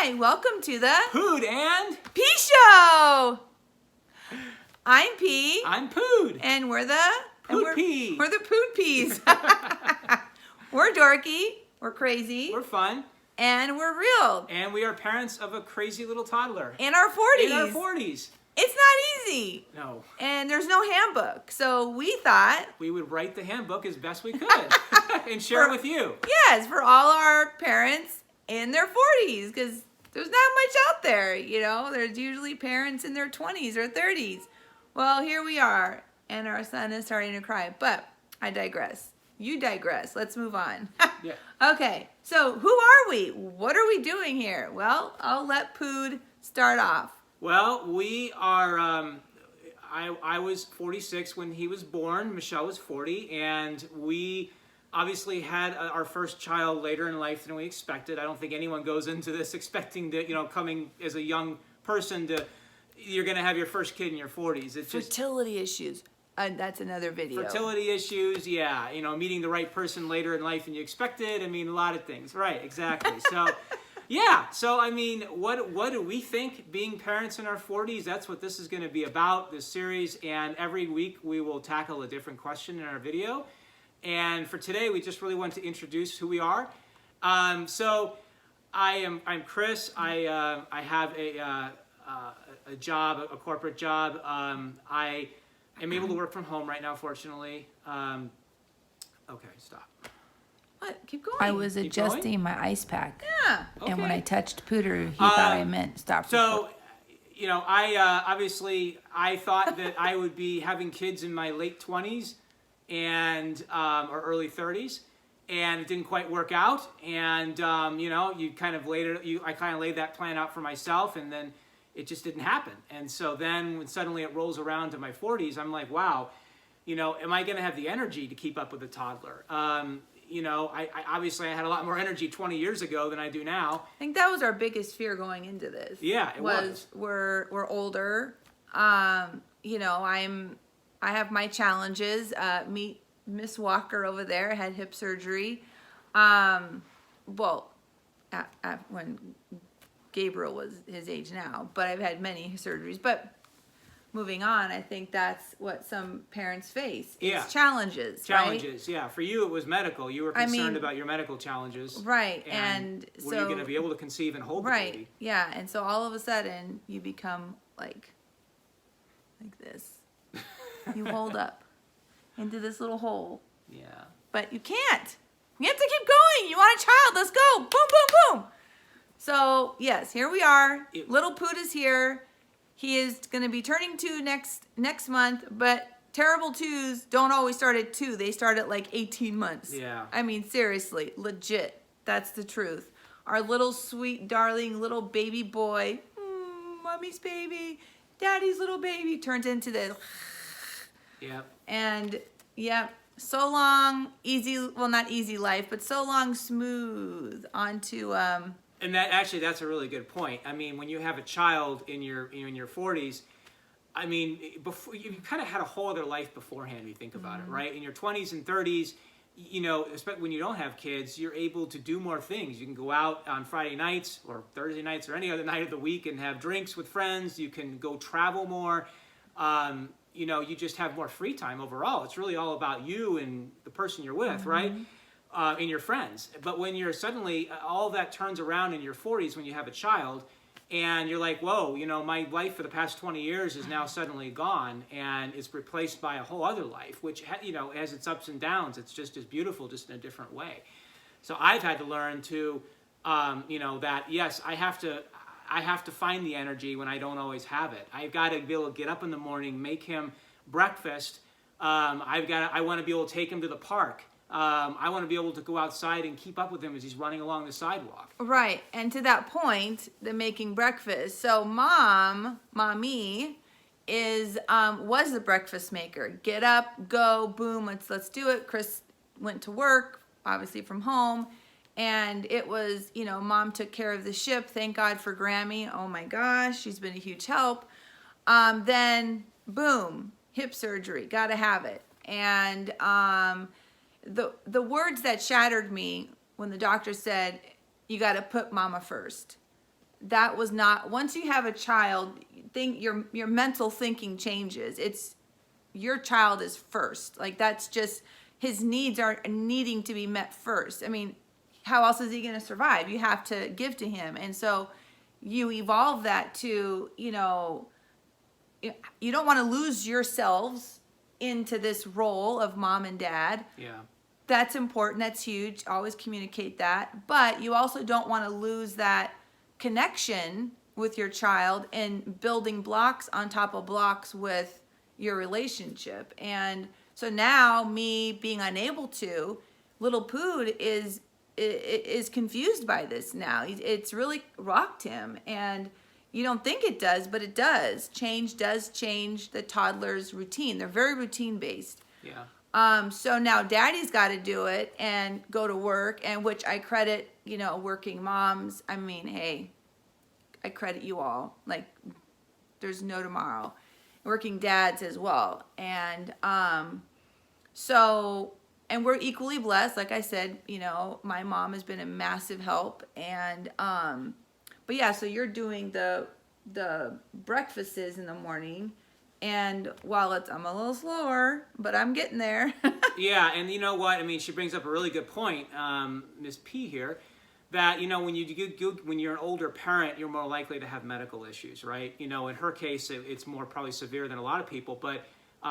Hi, welcome to the POOD and Pea Show. I'm Pea. I'm POOD. And we're the POOD Pea. We're the POOD Peas. We're dorky. We're crazy. We're fun. And we're real. And we are parents of a crazy little toddler. In our 40s. In our 40s. It's not easy. No. And there's no handbook. So we thought we would write the handbook as best we could and share it with you. Yes, for all our parents in their 40s, because there's not much out there, you know. There's usually parents in their 20s or 30s. Well, here we are, and our son is starting to cry. But I digress. You digress. Let's move on. Yeah. Okay, so who are we? What are we doing here? Well, I'll let Pood start off. Well, we are, I was 46 when he was born. Michelle was 40, and we obviously had our first child later in life than we expected. I don't think anyone goes into this expecting to, you know, coming as a young person to, you're going to have your first kid in your 40s. It's just fertility issues. That's another video. Fertility issues, yeah. You know, meeting the right person later in life than you expected. I mean, a lot of things. Right, exactly. So, yeah. So, I mean, what do we think being parents in our 40s? That's what this is going to be about, this series. And every week we will tackle a different question in our video. And for today, we just really want to introduce who we are. So, I'm Chris. I have a job, a corporate job. I am able to work from home right now, fortunately. Okay, stop. What? Keep going. I was adjusting my ice pack. Yeah. Okay. And when I touched Pooter, he thought I meant stop. So, you know, I obviously, I thought that I would be having kids in my late 20s and or early 30s, and it didn't quite work out. And you know, I kind of laid that plan out for myself, and then it just didn't happen. And so then when suddenly it rolls around to my 40s, I'm like, wow, you know, am I going to have the energy to keep up with a toddler? You know, I obviously I had a lot more energy 20 years ago than I do now. I think that was our biggest fear going into this. Yeah, it was. We're older. You know, I have my challenges. Meet Miss Walker over there, had hip surgery. Well, when Gabriel was his age now, but I've had many surgeries. But moving on, I think that's what some parents face. Yeah. It's challenges, Challenges, yeah. For you, it was medical. You were concerned about your medical challenges. Right. And were you going to be able to conceive and hold the baby? Right, yeah. And so all of a sudden, you become like this. You hold up into this little hole. Yeah. But you can't. You have to keep going. You want a child. Let's go. Boom, boom, boom. So, yes, here we are. Little Pood is here. He is going to be turning 2 next month, but terrible 2s don't always start at 2. They start at like 18 months. Yeah. I mean, seriously, legit. That's the truth. Our little sweet, darling little baby boy, mommy's baby, daddy's little baby, turns into this. Yep. And, yep, so long, easy, well, not easy life, but so long smooth onto... And that's a really good point. I mean, when you have a child in your 40s, I mean, before you kind of had a whole other life beforehand. When you think about it, right? In your 20s and 30s, you know, especially when you don't have kids, you're able to do more things. You can go out on Friday nights or Thursday nights or any other night of the week and have drinks with friends. You can go travel more. You know, you just have more free time overall. It's really all about you and the person you're with, right? And your friends. But when you're suddenly, all that turns around in your 40s when you have a child, and you're like, whoa, you know, my life for the past 20 years is now suddenly gone, and it's replaced by a whole other life, which, you know, has its ups and downs. It's just as beautiful, just in a different way. So I've had to learn to, you know, that, yes, I have to find the energy when I don't always have it. I've got to be able to get up in the morning, make him breakfast. I want to be able to take him to the park. I want to be able to go outside and keep up with him as he's running along the sidewalk. Right, and to that point, the making breakfast. So mommy was the breakfast maker. Get up, go, boom, let's do it. Chris went to work, obviously from home, and it was, you know, mom took care of the ship. Thank God for Grammy. Oh my gosh, she's been a huge help. Then boom, hip surgery, gotta have it. And the words that shattered me when the doctor said, you got to put mama first. that was not, once you have a child, think your mental thinking changes. It's your child is first. Like that's just, his needs are needing to be met first. I mean, how else is he going to survive? You have to give to him. And so you evolve that to, you know, you don't want to lose yourselves into this role of mom and dad. Yeah. That's important. That's huge. Always communicate that. But you also don't want to lose that connection with your child and building blocks on top of blocks with your relationship. And so now me being unable to, little Pood is confused by this now. It's really rocked him, and you don't think it does, but it does. Change does change the toddler's routine. They're very routine based. Yeah. So now daddy's got to do it and go to work, and which I credit, you know, working moms. I mean, hey, I credit you all. Like, there's no tomorrow. Working dads as well. And so, and we're equally blessed. Like I said, you know, my mom has been a massive help. And, but yeah, so you're doing the breakfasts in the morning. And while I'm a little slower, but I'm getting there. Yeah, and you know what? I mean, she brings up a really good point, Ms. P here, that, you know, when when you're an older parent, you're more likely to have medical issues, right? You know, in her case, it's more probably severe than a lot of people, but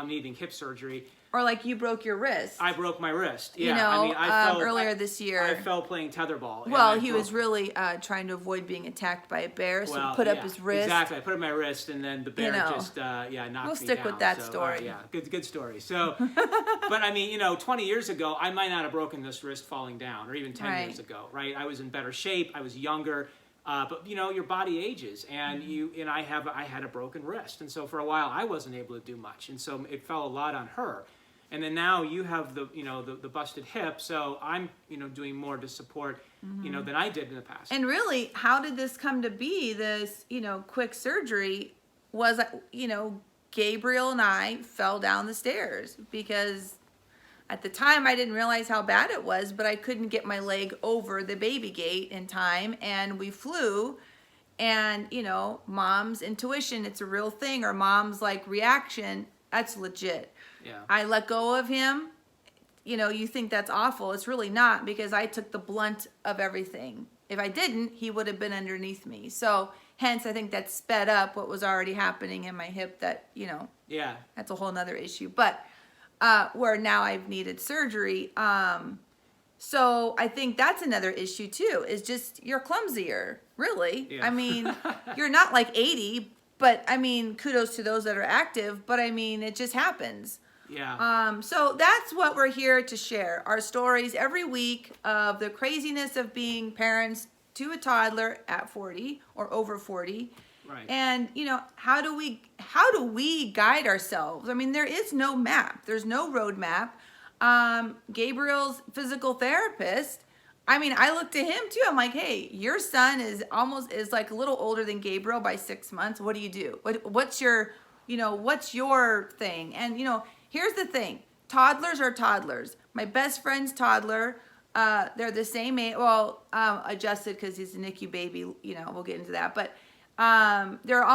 needing hip surgery. Or like you broke your wrist. I broke my wrist. Yeah, You know, I mean, I fell earlier this year. I fell playing tetherball. Well, he was really trying to avoid being attacked by a bear, so he put up his wrist. Exactly, I put up my wrist, and then the bear just knocked me down. We'll stick with that story. Yeah, good story. So, but I mean, you know, 20 years ago, I might not have broken this wrist falling down, or even 10 years ago, right? I was in better shape. I was younger. But you know, your body ages, and I had a broken wrist, and so for a while I wasn't able to do much, and so it fell a lot on her. And then now you have the busted hip, so I'm doing more to support than I did in the past. And really, how did this come to be? This quick surgery was Gabriel and I fell down the stairs because at the time I didn't realize how bad it was, but I couldn't get my leg over the baby gate in time, and we flew. And mom's intuition, it's a real thing, or mom's like reaction, that's legit. Yeah. I let go of him. You think that's awful. It's really not, because I took the blunt of everything. If I didn't, he would have been underneath me. So hence, I think that sped up what was already happening in my hip that, Yeah. that's a whole nother issue. But where now I've needed surgery. So I think that's another issue too, is just you're clumsier, really. Yeah. I mean, you're not like 80, but I mean, kudos to those that are active, but I mean, it just happens. Yeah. So that's what we're here to share. Our stories every week of the craziness of being parents to a toddler at 40 or over 40. Right. And how do we guide ourselves? I mean, there is no map. There's no roadmap. Gabriel's physical therapist, I mean, I looked at him too. I'm like, hey, your son is like a little older than Gabriel by 6 months. What do you do? What's your thing? And here's the thing. Toddlers are toddlers. My best friend's toddler, they're the same age. Well, adjusted because he's a NICU baby. We'll get into that. But they're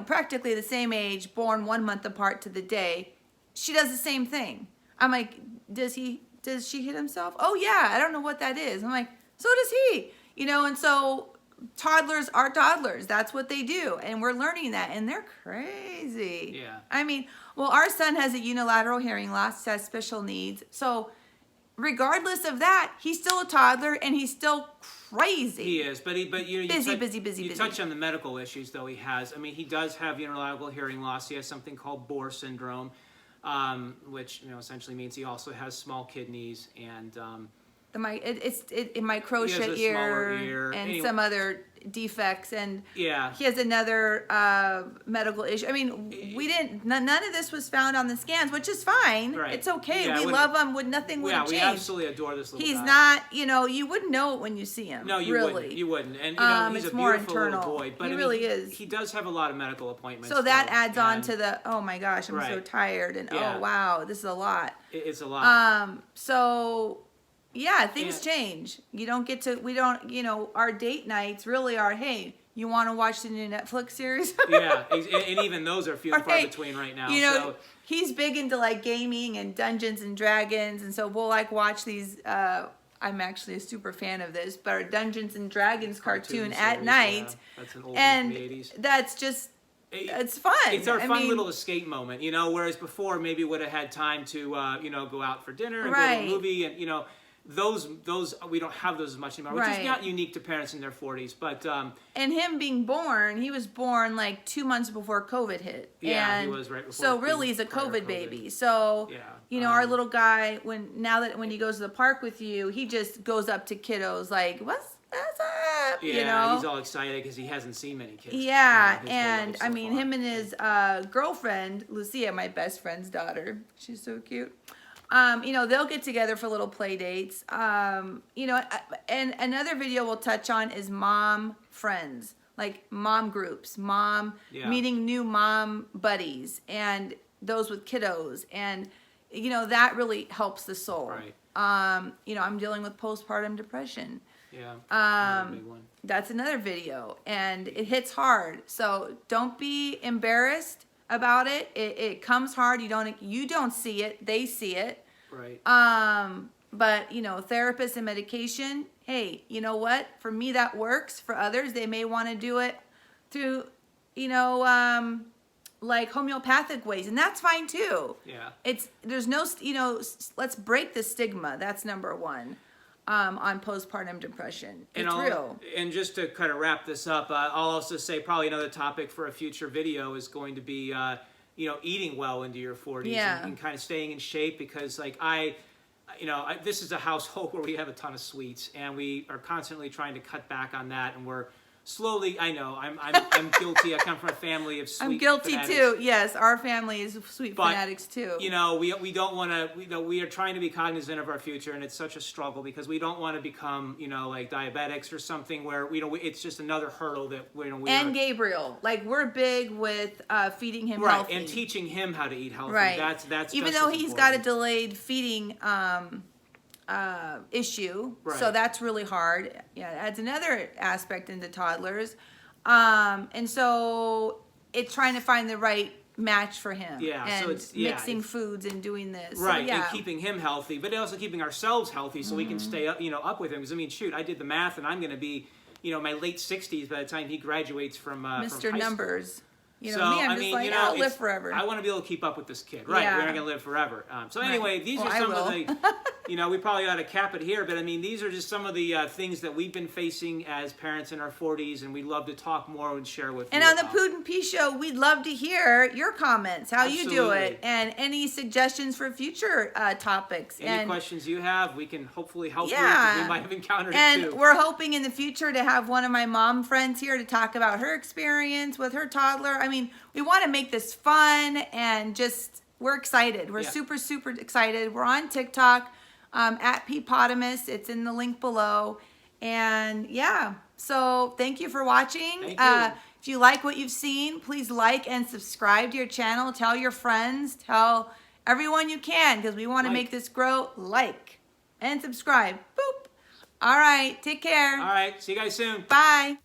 practically the same age, born 1 month apart to the day. She does the same thing. I'm like, does she hit himself? Oh yeah, I don't know what that is. I'm like, so does he. And so toddlers are toddlers. That's what they do, and we're learning that, and they're crazy. Yeah. I mean, well, our son has a unilateral hearing loss, has special needs. So regardless of that, he's still a toddler, and he's still crazy. He is, but you busy. touch on the medical issues though he has. I mean, he does have unilateral hearing loss. He has something called Bohr syndrome, which essentially means he also has small kidneys and It's in my crochet ear and anyway, some other defects, and yeah, he has another medical issue. I mean, none of this was found on the scans, which is fine. Right. It's okay. Yeah, we love him. Nothing would have we changed. absolutely adore this little He's guy. not, you wouldn't know it when you see him. No, you really. wouldn't. And he's it's a more beautiful internal. little boy. But He I mean, really is. He does have a lot of medical appointments. So that though, adds on and to the, oh my gosh, I'm so tired, and Yeah. oh wow, this is a lot. It's a lot. So yeah, things change. We don't, our date nights really are, hey, you want to watch the new Netflix series. Yeah, and even those are few and far Right. between right now. You know, So he's big into like gaming and Dungeons and Dragons, and so we'll like watch these. I'm actually a super fan of this, but our Dungeons and Dragons cartoon at series, night, yeah. That's an old and from the 80s. that's just it's fun. It's our I fun mean, little escape moment, you know. Whereas before, maybe would have had time to, you know, go out for dinner and go Right. to a movie, and you know, those we don't have those as much anymore, which Right. is not unique to parents in their 40s. But and him being born, he was born like 2 months before COVID hit. Yeah, he and was right before. So really, he's a prior to COVID baby. So Yeah, you know, our little guy, when he goes to the park with you, he just goes up to kiddos like, "What's up?" Yeah, you know. he's all excited because he hasn't seen many kids. Yeah, his whole and life so I mean, far. him and his girlfriend, Lucia, my best friend's daughter. She's so cute. You know, they'll get together for little play dates. You know, and another video we'll touch on is mom friends, like mom groups, Yeah. meeting new mom buddies, and those with kiddos, and you know that really helps the soul. Right. You know, I'm dealing with postpartum depression. Yeah. Another big one. That's another video, and it hits hard. So don't be embarrassed about it. It comes hard. You don't see it. They see it. Right. But you know, therapists and medication. Hey, you know what? For me, that works. For others, they may want to do it through, you know, like homeopathic ways, and that's fine too. Yeah. There's no, you know, let's break the stigma. That's number one. On postpartum depression. It's real. And just to kind of wrap this up, I'll also say probably another topic for a future video is going to be, you know, eating well into your 40s Yeah. and kind of staying in shape, because like this is a household where we have a ton of sweets, and we are constantly trying to cut back on that, and we're slowly. I know I'm guilty. I come from a family of sweet. I'm guilty fanatics. too. Yes, our family is sweet But, fanatics too. You know, we don't want to. You know, we are trying to be cognizant of our future, and it's such a struggle because we don't want to become, you know, like diabetics or something where it's just another hurdle that we and are, Gabriel, like we're big with feeding him right, healthy. and teaching him how to eat healthy. Right. That's even just though as he's got a important. delayed feeding issue, Right. so that's really hard. Yeah, it adds another aspect into toddlers, and so it's trying to find the right match for him. Yeah, and so it's mixing foods and doing this. Right, so, yeah. and keeping him healthy, but also keeping ourselves healthy so we can stay up, you know, up with him. Because I mean, shoot, I did the math, and I'm going to be, you know, my late 60s by the time he graduates from Mr. From high Numbers. You know, so, me, I'm I just mean, like, you know, I'll live it's- forever. I want to be able to keep up with this kid. Right, Yeah. we're not going to live forever. So Right. anyway, these Well, are I some of will. the, you know, we probably ought to cap it here, but I mean, these are just some of the things that we've been facing as parents in our 40s, and we'd love to talk more and share with And you on the about. POOD PEA Show, we'd love to hear your comments, how you do Absolutely. it, and any suggestions for future topics. Any and questions you have, we can hopefully help you, Yeah. 'cause we might have encountered it and too. we're hoping in the future to have one of my mom friends here to talk about her experience with her toddler. I mean, we want to make this fun and just, we're excited. We're Yeah. super, super excited. We're on TikTok at Peapotamus. It's in the link below. And yeah, so thank you for watching. Thank you. If you like what you've seen, please like and subscribe to your channel. Tell your friends, tell everyone you can, because we want to Like. make this grow. Like and subscribe. Boop. All right, take care. All right, see you guys soon. Bye.